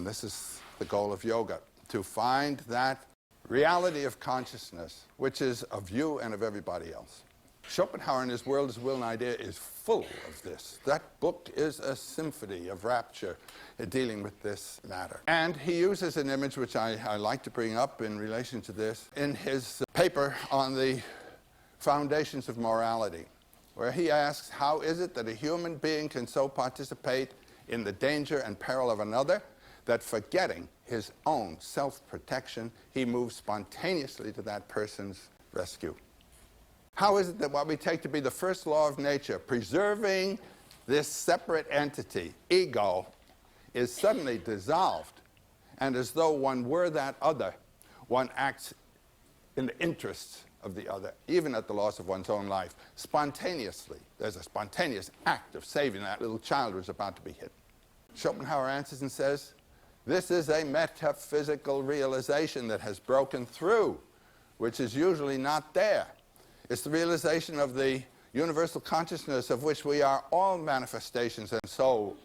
this is the goal of yoga, to find that reality of consciousness, which is of you and of everybody else. Schopenhauer in his World as Will and Idea is full of this. That book is a symphony of rapture dealing with this matter. And he uses an image which I like to bring up in relation to this in his paper on the foundations of morality, where he asks, how is it that a human being can so participate in the danger and peril of another that, forgetting his own self-protection, he moves spontaneously to that person's rescue? How is it that what we take to be the first law of nature, preserving this separate entity, ego, is suddenly dissolved, and as though one were that other, one acts in the interests of the other, even at the loss of one's own life, spontaneously? There's a spontaneous act of saving that little child who's about to be hit. Schopenhauer answers and says, this is a metaphysical realization that has broken through, which is usually not there. It's the realization of the universal consciousness of which we are all manifestations, and so,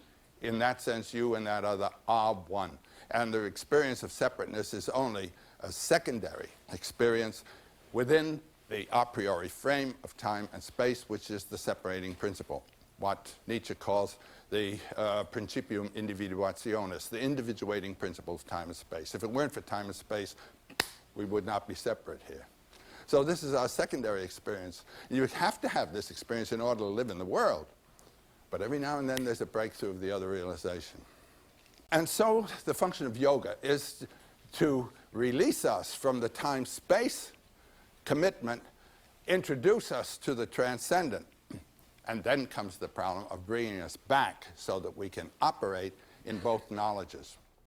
in that sense, you and that other are one. And the experience of separateness is only a secondary experience within the a priori frame of time and space, which is the separating principle, what Nietzsche calls the principium individuationis, the individuating principle of time and space. If it weren't for time and space, we would not be separate here. So this is our secondary experience. You have to have this experience in order to live in the world. But every now and then there's a breakthrough of the other realization. And so the function of yoga is to release us from the time-space commitment, introduce us to the transcendent. And then comes the problem of bringing us back so that we can operate in both knowledges.